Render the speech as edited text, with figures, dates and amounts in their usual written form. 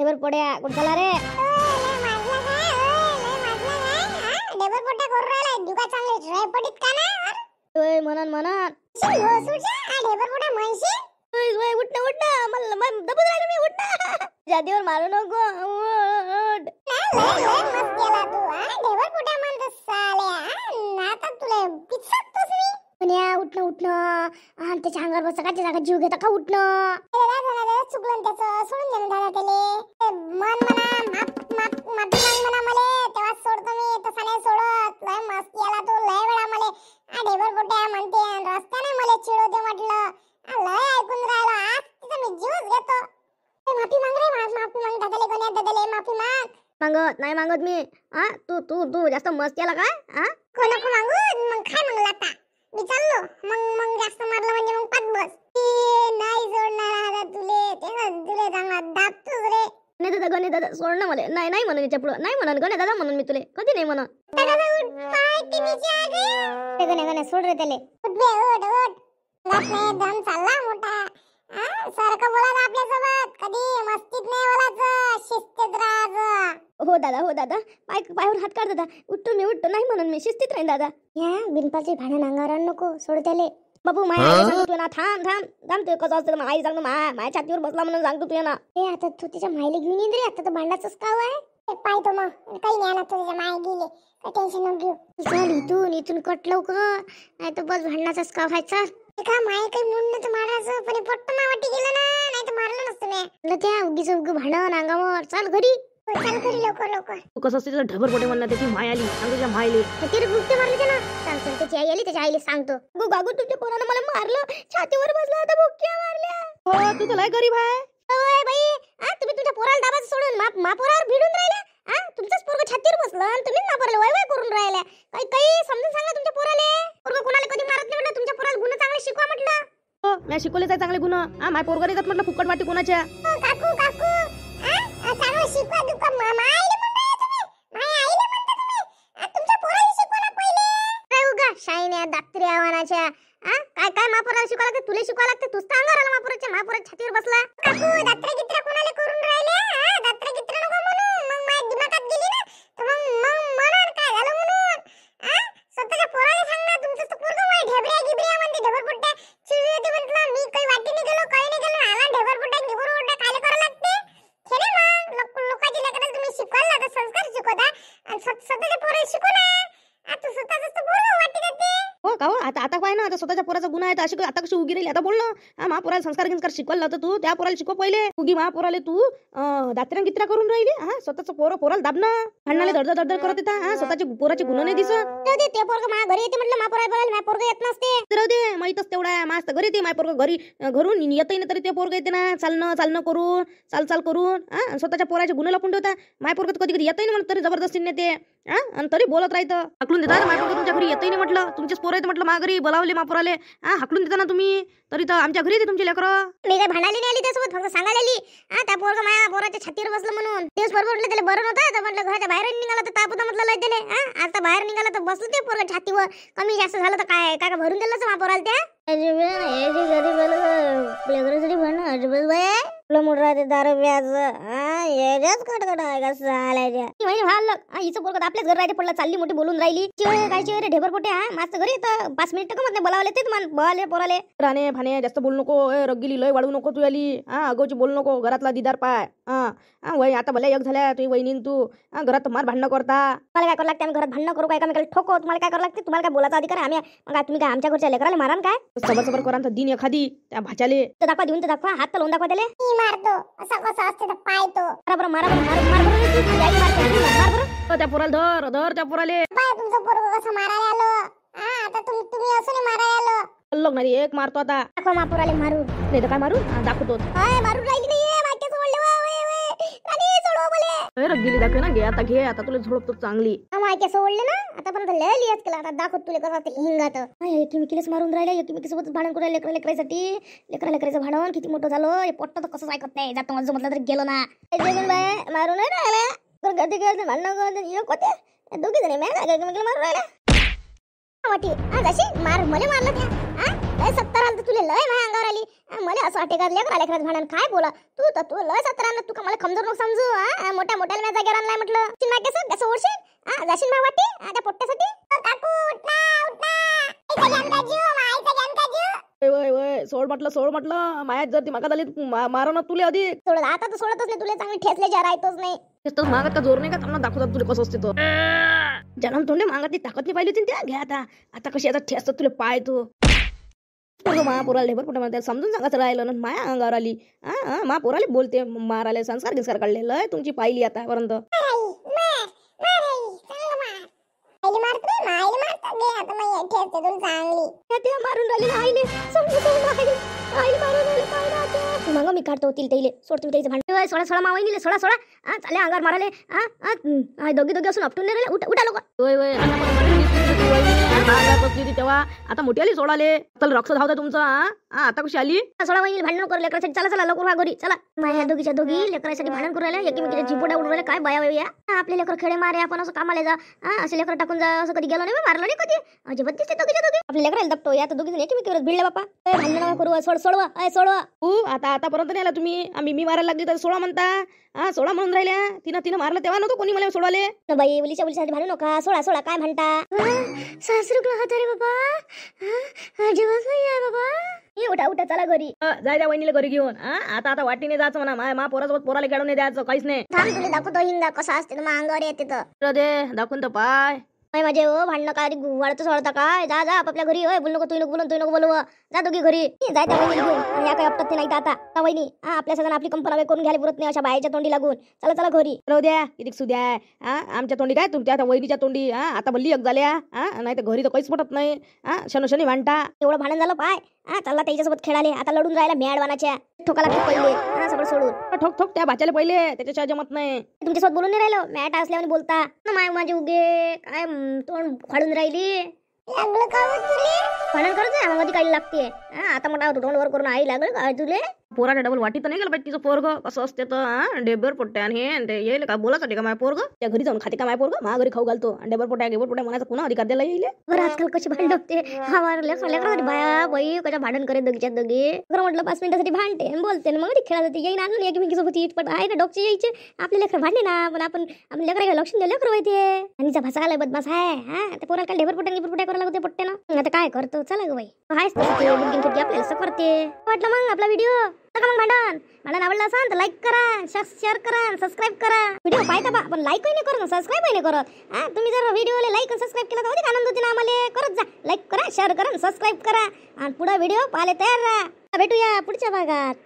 डेबर पोड्या कुठं झाला रे? डेबर पोट्या करू राहिला दुका चांगले ड्राय पडीत का ना ओय म्हणन म्हणन डेबर पोट्या म्हणशी ओय उठ ना मला दबून राहिलो मी, उठ ना. जादीवर मारू नको, उठ. मस्त केला तू डेबर पोट्या म्हणतो साल्या आता तुला पिचकतोस मी उठ ना आणि त्याच्या अंगावर बस का जागा जीव घेता का? उठ ना. चुकलं त्याचं सोडून दे ना दादा त्याले मन म्हणा माफी माग म्हणा मले तेव्हा सोडतो मी, तसा नाही सोडत. लय मस्त केला तू लय वेळा मले डेबर पोट्या म्हणते रस्त्याने मले चिडवते म्हटलं लय ऐकून राहिलो. आज तिचा मी जीवच घेतो. माफी माग रे, माफी माग दादाले, कोण्या दादाले माफी माग. मागत नाही मागत मी. तू जास्त मस्त केला काय? नको मागू मग काय मग लाता मी चाललो मग जास्त मारलं म्हणजे मग पाच बस नाही सोडणार आता तुले चांगला दाबतोस रे. नाही दादा गणे दादा सोड ना मला. नाही म्हणून याच्या पुढं नाही म्हणून गणे दादा म्हणून मी तुले कधी नाही म्हणून. गणे सोड रे त्याले. उठ दम चालला मोठा सारखं बोला आपल्यासोबत, कधी मस्तीत नाही बोलायचं, शिस्तीत राहायचं. हो दादा पायावर हात काढ दादा. उठतो नाही म्हणून मी शिस्तीत राहीन दादा. या बिनपाची भांडण अंगावर नको, सोड त्याले. बाबू माझ्या आई सांगतो ना, थांब ते कसं असतं. आई सांगतो माझ्या छातीवर बसला म्हणून सांगतो तू ना. ए आता तू तिच्या मायले घेऊन येईन रे, आता तर भांडाचंच काव आहे. पाहतो मग काही नाही ना, तुझ्या माय गेले काही टेन्शन नको घेऊ. चल इथून कट लवकर, नाही तर बस भांडणाचाच काव व्हायचा. का माय काही म्हणून तर मारायचं पण पट्ट ना वाटी गेलं ना, नाही तर मारलं नसतं मी. त्या उगीच भांडण अंगावर. चाल घरी चाल घरी लवकर. तू कसं असते ढबर पोटे म्हणणार त्याची माय आली सांग तुझ्या मायले. तिथे गुप्ते मारले ते ना, सांगतो त्याची आई आली, त्याच्या आईला सांगतो. गागू तुमच्या पोरानं मला मारलं, छातीवर बसला होता, बुक्क्या मारल्या. हो तू तर लय गरीब आहे. ओय बाई तुम्ही तुमच्या पोराला दाबाचं सोडून मा पोरावर भिडून राहिला. तुमचंच पोरग छातीवर बसलं आणि तुम्हीच मा पोराला वय करून राहिल्या. काही समजून सांगा तुमच्या पोराले. पोरग कोणाला कधी मारत नाही म्हटलं, तुमच्या पोराला गुण चांगले शिकवा म्हटलं. हो मी शिकवले जाय चांगले गुण. माय पोरगा येतात म्हटलं फुकट वाटी कोणाच्या. काकू चांगलं शिकवा दुका मायले म्हणताय तुम्ही, माय आईले म्हणता तुम्ही. तुमच्या पोराला शिकवा ना पहिले. काय उगा शाईन्या दात्री आव्हानाच्या काय मा पोराला शिकवा लागते, तुला शिकवा लागते. तूच तर अंगावर आला मा पोराच्या, मा पोराच्या छातीवर बसला. काकू दात्र गित्र कोणाला करून राहिले? दात्र गित्र नको म्हणू, मग माझ्या दिमागात गेली ना तर मग म्हणून काय झालं म्हणून. स्वतःच्या पोराला सांग ना, तुमचं तर पोरग माझ्या ढेबऱ्या गिबऱ्या म्हणते, ढबरपुट्ट्या चिडली होती म्हटलं. मी काही वाटी नाही गेलो, काही नाही गेलो, आला ढबरपुट्ट्या गिबरपुट्ट्या काय करायला लागते. खेळे मग लोकांच्या लेकराला तुम्ही शिकवायला लागत, संस्कार शिकवता आणि स्वतःच्या पोराला शिकवा ना. आता स्वतःच पोरग वाटी देते. हो का हो, आता काय ना, आता स्वतःच्या पोराचा गुन्हा आहे तर अशी आता कशी उगी राहिली. आता बोल ना, महापोराला संस्कार शिकवायला लावतो तू, त्या पोराला शिकव पहिले. उगी महापोराले तू दात्र्या गित्र्या करून राहिली. स्वतःचं पोराला दाबणं, भांडणाले दडदड करत येता. स्वतःच्या पोराचे गुन्हा नाही दिसत. ते पोरग माझ्या घरी येते म्हटलं, महापोराला बोलायला माझ्या पोरग येत नसते. राहू दे, माहीतच तेवढा आहे. मास्त घरी येते माय पोरग, घरून येतही ना तरी ते पोरग येते ना, चालणं करून चाल करून. स्वतःच्या पोराचे गुन्हे लपून ठेवता. माय पोरग कधी येतही नाही म्हणत तरी जबरदस्तीने ते आणि तरी बोलत राहतं. हाकलून देता माय पोरग तुमच्या घरी येतही नाही म्हटलं. तुमचेच पोरं आहेत म्हटलं मा घरी, बोलावले महापोराले. हाकलून देता ना तुम्ही, तरी तर आमच्या घरी येते तुमचे लेकरं. मी काय भांडायला नाही आली त्यासोबत, फक्त सांगायला आली. त्या पोरग माझ्या पोराच्या छातीवर बसलं म्हणून. दिवस बरोबर म्हटलं त्याला बरं नव्हतं तर म्हटलं घराच्या बाहेर निघाला तर ताप होता म्हटलं लय त्याले. आता बाहेर निघाला तर बसलं ते पोरग छातीवर. कमी जास्त झालं तर काय काय भरून दिलं मा पोराला त्या. दारू व्याज कटकट आहे का साल्याच्या. हिचं पोरग आपल्याच घर राहते पडला, चालली मोठी बोलून राहिली. काय रे ढेबर पोटे माझं घरी येतं 5 मिनिट का मग बोलावले तेच बोलाले पोराले. राणे फाने जास्त बोलू नको, रगीली लय वाढू नको. तू आली अगोची बोलू नको, घरातला दिदार पाय. वय आता भल्या एक झाल्या तुझी वहिनीन तू घरात मार भांडणं करता. मला काय करावं लागते, आम्ही घरात भांडणं करू काय, एकामेकाला ठोको. तुम्हाला काय करावं लागते, तुम्हाला काय बोलायचा अधिकार आहे. आम्ही मग तुम्ही काय आमच्या घरच्या लेकराला मारान काय? सबर करा तर दिन एखादी त्या भाच्याले तर दाखवा, देऊन तर दाखवा, हात तर लावून दाखवा त्याला. मी मारतो असं कसं असते तर पायतो. मार त्या पोराला धर त्या पोराले. पाय तुमचं पोरग कसं मारायला आलं. आता तुम्ही असं नाही मारायला आलं. लोक नाही एक मारतो आता. दाखवा मा पोराले मारू. नाही तर काय मारू दाखवतो. मारून राहिली नाही वाक्य सोडले. राणी सोडव मला. रगीली दाखव ना, घे आता तुला झोडपतो चांगली. वाक्य सोडले ना, आता पण लय लिहाच केला. आता दाखवत तुला कसं ते हिंगात. एकमेकीलाच मारून राहिल्या, एकमेकीसोबत भांडण करू राहिले. लेकरासाठी लेकराचं भांडण किती मोठं झालं. हे पोट्ट तर कसं ऐकत नाही. जातो माझं म्हटलं तरी गेलो ना. मारून नाही राहिला तर कधी करते भांडण करते दोघी जणी मारून राहिल्या. वाटी जशी मार मला मारलं त्या लय 70 आलं तर तुला लय माझ्या अंगावर आली. मला असं वाटे का लेकरात भांडण काय बोला तू लय 70 आणलं, तू का मला कमजोर नको समजू. मोठ्या मोठ्याला मी जागेवर आणलाय म्हटलं. चिन्हा कसं ओढशील जाशील मा वाटी त्या पोट्ट्यासाठी. काकू उठना आईचा ज्ञान का जीव, आईचा ज्ञान का जीव. वय सोड म्हटलं मायात जर ती मागा झाली मारा ना तुले अधिक. सोड आता तर सोडतच नाही, तुला चांगली ठेचल्याच्या राहतोच नाही. तेच मागत का जोर नाही का त्यांना दाखवतात तुला कसं असते तो. जन्म तोंडे मागत ताकद नाही पाहिली होती त्या घ्या आता कशी आता ठेचतात तुला पाय तू. महापोराला लेबर कुठे म्हणते समजून सांगायचं राहिलं ना माया अंगावर आली. महापोराला बोलते माराले संस्कार काढलेलं तुमची पाहिली आतापर्यंत. मारून राहिली ना आईले. आईले मारून राहिले काय ना आता. मग मी काढतो तिले सोड तुम्ही त्याचं भांडण. सोडा मावईनीले सोडा चाले अंगावर माराले. दोघी असून आपटून नाही राहिले. उठा लोक. तेव्हा आता मोठी आली सोडाले चल रक्त धावता तुमचं. आता कशी आली. सोडा वहिनी भांडण करू लेकरासाठी. चला लवकर व्हा घरी चला. माझ्या दोघी लेकरासाठी भांडण करू राहिले. एकमेकीच्या जिपोटा उडून राहिले. काय बाया आपले लेकर खेडे मारे आपण असं कामाला जा. असे लेकर टाकून जा असं कधी गेलो नाही मारलं नाही कधी. अजिबात दिसते दोघी आपल्या लेकराला दबतो. या तर दोघी जण एकमेकीवर भिडले बापा. भांडण करू सोडवा. आतापर्यंत नाही आला तुम्ही. मी मारायला लागली तर सोळा म्हणता. सोळा म्हणून राहिल्या. तिनं मारलं तेव्हा नव्हतं कोणी मला सोडवाले. बाई उलीच्या भांडू नका. सोडा काय म्हणता. सासरू होता रे बाबा. जेवण नाही आहे बाबा. उठा चला घरी. जाय त्या वहिनीला घरी घेऊन. आता वाटीने जायचं म्हणा. मा पोरासोबत पोराला खेळून नाही द्यायचं काहीच नाही. थांब तुला दाखवतो हिंगा कसा असते ना अंगावर येते तर. दे दाखवून तर पाय. माझे भांडणं काय वाढतं काय. जा आपापल्या घरी. होय बोलू नको तू नको बोलू. जा दोघी घरी. जाय त्या वहिनी घेऊन. या काय आपटत नाही आता त्या वहिनी. आपल्या सगळ्यांना आपली कंपना करून घ्यायला पुरत नाही अशा बायाच्या तोंडी लागून. चला घरी. राहू द्या किती सुद्या. आमच्या तोंडी काय तुमच्या वहिनीच्या तोंडी. आता बल्ली एक झाल्या. नाही तर घरी तर काहीच पटत नाही. शनी भांडता. एवढं भांडण झालं पाय. चालला त्याच्यासोबत खेळाले. आता लढून राहिला मॅडवानाच्या ठोकाला पहिले. सगळं सोडून ठोक त्या भाच्याला पहिले त्याच्याशिवाय जमत नाही. तुमच्यासोबत बोलून नाही राहिलो. मॅट असल्यावर बोलता ना. माझे उगे काय तोंड फाडून राहिली. भांडण करायचं मग काही लागते. आता मोठा तोंड वर करून आई लागल काय तुले. पोराच्या डबल वाटी तर नाही गेलं पाहिजे. तिचं पोरग कसं असते तर डेबर पोट्या आणि हे येईल का बोलासाठी का माझ्या पोरग. त्या घरी जाऊन खाते का माझ्या पोरग. माझ्या घरी खाऊ घालतो. डेबर पोट्या म्हणायचं पुन्हा अधिकार द्यायला येईल. बरं आजकाल कशी भांडण होते. लेकरासाठी बाया बाई कशा भांडण करे दोघीच्या दोघी. म्हटलं 5 मिनिटासाठी भांडते बोलते मग खेळा जाते. येईन आणून एकमेकीसोबत इटपट आहे ना डॉक्टर यायचे. आपले लेकर भांडे ना पण आपण आपल्या लेकराकडे लक्ष द्या. लेकर माहिती आणि भाषा आलाय बदमाश आहे. त्या पोराला काय ढेबर पोट्या करायला लागते पट्ट्यानं. आता काय करतो चला ग बाई. हायच आपल्याला असं करते. वाटलं मग आपला व्हिडिओ मग भांडण आवडला असेल तर लाईक करा, शेअर करा, सबस्क्राईब करा. व्हिडिओ पाहता बा पण लाईकही नाही करत सबस्क्राईबही नाही करत. तुम्ही जर व्हिडिओला लाईक आणि सबस्क्राईब केला तर अधिक आनंद होते ना आम्हाला. करत जा. लाईक करा, शेअर करा, सबस्क्राईब करा आणि पुढे व्हिडिओ पाहायला तयार राहा. भेटूया पुढच्या भागात.